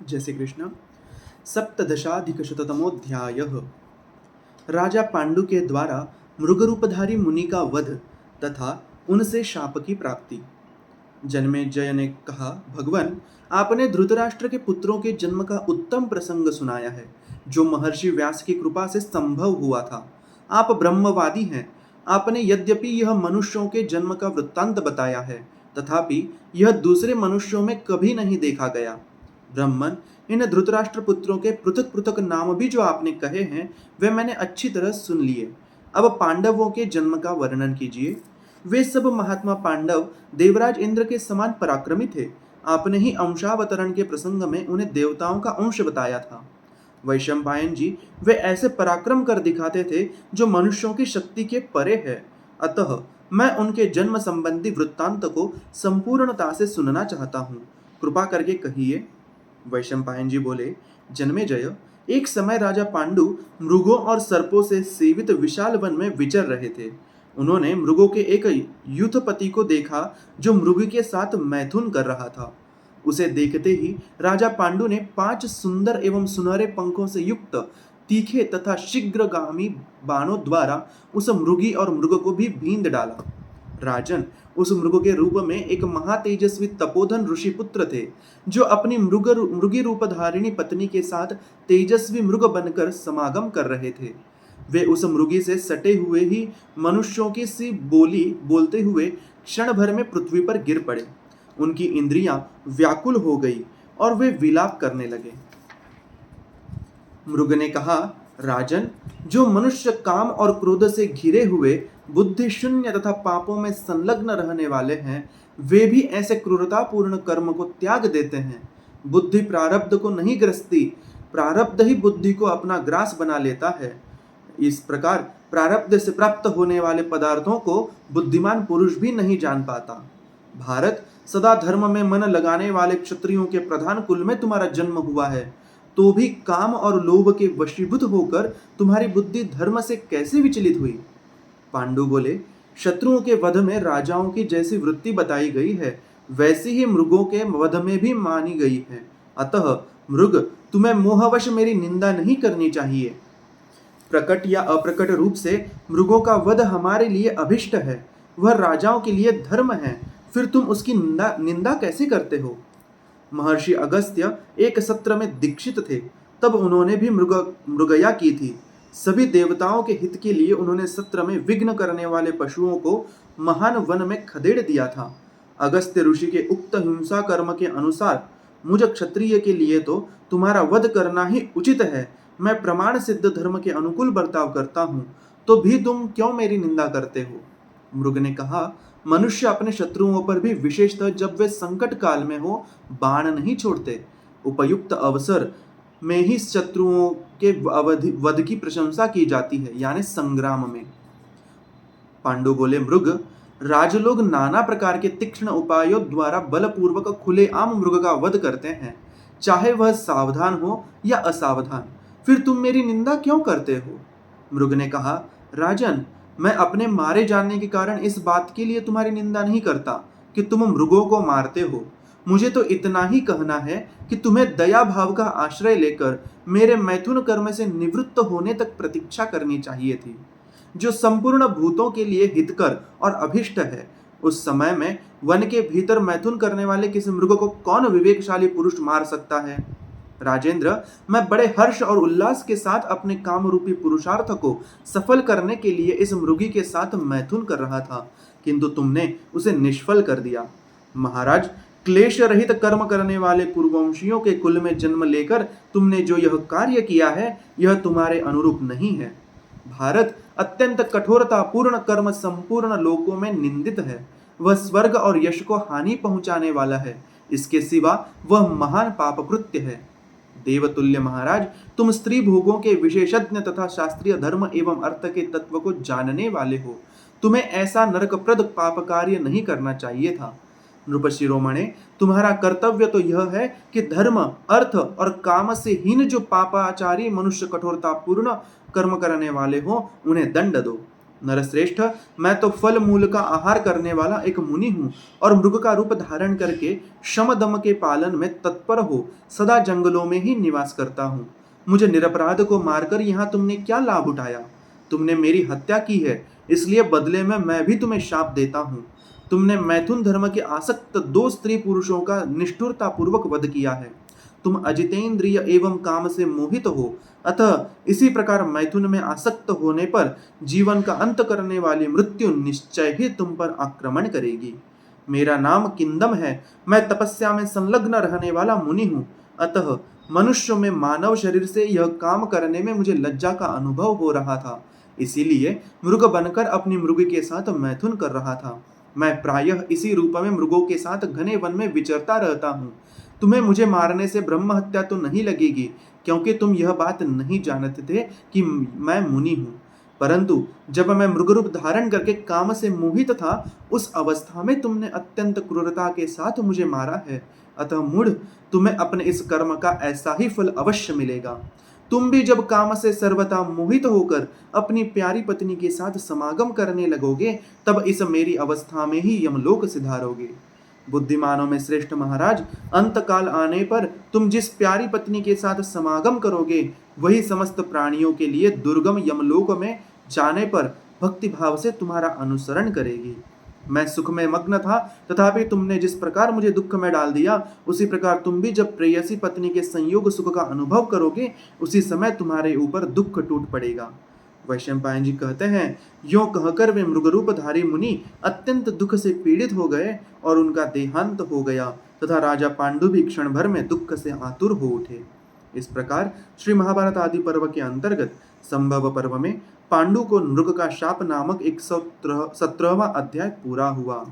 जय श्री कृष्ण। सप्तदशाधिकशततमोऽध्यायः। राजा पांडु के द्वारा मृगरूपधारी मुनि का वध तथा उनसे शाप की प्राप्ति। जन्मेजय ने कहा, भगवान, आपने धृतराष्ट्र के पुत्रों के जन्म का उत्तम प्रसंग सुनाया है, जो महर्षि व्यास की कृपा से संभव हुआ था। आप ब्रह्मवादी हैं। आपने यद्यपि यह मनुष्यों के जन्म का वृत्तांत बताया है, तथापि यह दूसरे मनुष्यों में कभी नहीं देखा गया। ब्राह्मण, इन धृतराष्ट्र पुत्रों के पृथक पृथक नाम भी जो आपने कहे हैं, वे मैंने अच्छी तरह सुन लिए। अब पांडवों के जन्म का वर्णन कीजिए। वे सब महात्मा पांडव देवराज इंद्र के समान पराक्रमी थे। आपने ही अंशावतरण के प्रसंग में उन्हें देवताओं का अंश बताया था। वैशंपायन जी, वे ऐसे पराक्रम कर दिखाते थे जो मनुष्यों की शक्ति के परे है। अतः मैं उनके जन्म संबंधी वृत्तांत को संपूर्णता से सुनना चाहता हूँ। कृपा करके कहिए। वैशंपायन जी बोले, जन्मेजय, एक समय राजा पांडु मृगों और सर्पों से सेवित विशाल वन में विचर रहे थे। उन्होंने मृगों के एक युद्धपति को देखा जो मृग के साथ मैथुन कर रहा था। उसे देखते ही राजा पांडु ने 5 सुंदर एवं सुनहरे पंखों से युक्त तीखे तथा शीघ्रगामी बाणों द्वारा उस मृगी और मृग को भी बींद डाला। राजन, उस मृग के रूप में एक महातेजस्वी तपोधन ऋषि पुत्र थे, जो अपनी मृगी रूपधारिणी पत्नी के साथ तेजस्वी मृग बनकर समागम कर रहे थे। वे उस मृगी से सटे हुए ही मनुष्यों की सी बोली बोलते हुए क्षण भर में पृथ्वी पर गिर पड़े। उनकी इंद्रियां व्याकुल हो गई और वे विलाप करने लगे। मृग ने कहा, राजन, जो मनुष्य काम और क्रोध से घिरे हुए बुद्धि शून्य तथा पापों में संलग्न रहने वाले हैं, वे भी ऐसे क्रूरतापूर्ण कर्म को त्याग देते हैं। बुद्धि प्रारब्ध को नहीं ग्रसती, प्रारब्ध ही बुद्धि को अपना ग्रास बना लेता है। इस प्रकार प्रारब्ध से प्राप्त होने वाले पदार्थों को बुद्धिमान पुरुष भी नहीं जान पाता। भारत, सदा धर्म में मन लगाने वाले क्षत्रियों के प्रधान कुल में तुम्हारा जन्म हुआ है, तो भी काम और लोभ के वशीभूत होकर तुम्हारी बुद्धि धर्म से कैसे विचलित हुई? पांडु बोले, शत्रुओं के वध में राजाओं की जैसी वृत्ति बताई गई है, वैसी ही मृगों के वध में भी मानी गई है। अतः मृग, तुम्हें मोहवश मेरी निंदा नहीं करनी चाहिए। प्रकट या अप्रकट रूप से मृगों का वध हमारे लिए अभिष्ट है, वह राजाओं के लिए धर्म है, फिर तुम उसकी निंदा कैसे करते हो? महर्षि अगस्त्य एक सत्र में दीक्षित थे, तब उन्होंने भी मृगया की थी। सभी देवताओं के हित के लिए उन्होंने सत्र में विघ्न करने वाले पशुओं को महान वन में खदेड़ दिया था। अगस्त्य ऋषि के उक्त हिंसा कर्म के अनुसार मुझ क्षत्रिय के लिए तो तुम्हारा वध करना ही उचित है। मैं प्रमाण सिद्ध धर्म के अनुकूल बर्ताव करता हूँ, तो भी तुम क्यों मेरी निंदा करते हो? मृग ने कहा, मनुष्य अपने शत्रुओं पर भी विशेषतः जब वे संकट काल में हो बाण नहीं छोड़ते। उपयुक्त अवसर में ही शत्रुओं के वध की प्रशंसा की जाती है, यानी संग्राम में। पांडु बोले, मृग, राजलोग नाना प्रकार के तीक्ष्ण उपायों द्वारा बलपूर्वक खुलेआम मृग का वध करते हैं, चाहे वह सावधान हो या असावधान। फिर तुम मेरी निंदा क्यों करते हो? मृग ने कहा, राजन, मैं अपने मारे जाने के कारण इस बात के लिए तुम्हारी निंदा नहीं करता कि तुम मृगों को मारते हो। मुझे तो इतना ही कहना है कि तुम्हें दया भाव का आश्रय लेकर मेरे मैथुन कर्म से निवृत्त होने तक प्रतीक्षा करनी चाहिए थी, जो संपूर्ण भूतों के लिए हितकर और अभिष्ट है। उस समय में वन के भीतर मैथुन करने वाले किसी मृग को कौन विवेकशाली पुरुष मार सकता है? राजेंद्र, मैं बड़े हर्ष और उल्लास के साथ अपने काम रूपी पुरुषार्थ को सफल करने के लिए इस मृगी के साथ मैथुन कर रहा था, किंतु तुमने उसे निष्फल कर दिया। महाराज, क्लेश रहित कर्म करने वाले कुरुवंशियों के कुल में जन्म लेकर तुमने जो यह कार्य किया है, यह तुम्हारे अनुरूप नहीं है। भारत अत्यंत कठोरता पूर्ण कर्म संपूर्ण लोकों में निंदित है। वह स्वर्ग और यश को हानि पहुंचाने वाला है। इसके सिवा वह महान पाप कृत्य है। देवतुल्य महाराज, तुम स्त्री भोगों के विशेषज्ञ तथा शास्त्रीय धर्म एवं अर्थ के तत्व को जानने वाले हो। तुम्हें ऐसा नरकप्रद पाप कार्य नहीं करना चाहिए था। नृप शिरोमणे, तुम्हारा कर्तव्य तो यह है कि धर्म, अर्थ और काम से हीन जो पापाचारी मनुष्य कठोरता पूर्ण कर्म करने वाले हो, उन्हें दंड दो। नरश्रेष्ठ, मैं तो फल मूल का आहार करने वाला एक मुनि हूँ और मृग का रूप धारण करके शम दम के पालन में तत्पर हो सदा जंगलों में ही निवास करता हूँ। मुझे निरपराध को मारकर यहाँ तुमने क्या लाभ उठाया? तुमने मेरी हत्या की है, इसलिए बदले में मैं भी तुम्हें शाप देता हूँ। तुमने मैथुन धर्म के आसक्त 2 स्त्री पुरुषों का निष्ठुरता पूर्वक वध किया है। तुम अजितेंद्रिय एवं काम से मोहित हो, अतः इसी प्रकार मैथुन में आसक्त होने पर जीवन का अंत करने वाली मृत्यु निश्चय ही तुम पर आक्रमण करेगी। मेरा नाम किंदम है, मैं तपस्या में संलग्न रहने वाला मुनि हूँ। अतः मनुष्य में मानव शरीर से यह काम करने में मुझे लज्जा का अनुभव हो रहा था, इसीलिए मृग बनकर अपनी मृग के साथ मैथुन कर रहा था। मैं प्रायः इसी रूप में मृगों के साथ घने वन में विचरता रहता हूँ। तुम्हें मुझे मारने से ब्रह्म हत्या तो नहीं लगेगी, क्योंकि तुम यह बात नहीं जानते थे कि मैं मुनि हूँ। परंतु जब मैं मृग रूप धारण करके काम से मोहित था, उस अवस्था में तुमने अत्यंत क्रूरता के साथ मुझे मारा है। अतः मूढ़, तुम्हें अपने इस कर्म का ऐसा ही फल अवश्य मिलेगा। तुम भी जब काम से सर्वथा मोहित होकर अपनी प्यारी पत्नी के साथ समागम करने लगोगे, तब इस मेरी अवस्था में ही यमलोक सिधारोगे। बुद्धिमानों में श्रेष्ठ महाराज, अंतकाल आने पर तुम जिस प्यारी पत्नी के साथ समागम करोगे, वही समस्त प्राणियों के लिए दुर्गम यमलोक में जाने पर भक्ति भाव से तुम्हारा अनुसरण करेगी। मैं सुख में मग्न था, तथापि तुमने जिस प्रकार मुझे दुख में डाल दिया, उसी प्रकार तुम भी जब प्रेयसी पत्नी के संयोग सुख का अनुभव करोगे, उसी समय तुम्हारे ऊपर दुख टूट पड़ेगा। वैशंपायन जी कहते हैं, यों कहकर वे मृगरूपधारी मुनि अत्यंत दुख से पीड़ित हो गए और उनका देहांत हो गया तथा राजा पांडु भी क्षण भर में दुख से आतुर हो उठे। इस प्रकार श्री महाभारत आदि पर्व के अंतर्गत संभव पर्व में पांडु को नृग का शाप नामक 117वां अध्याय पूरा हुआ।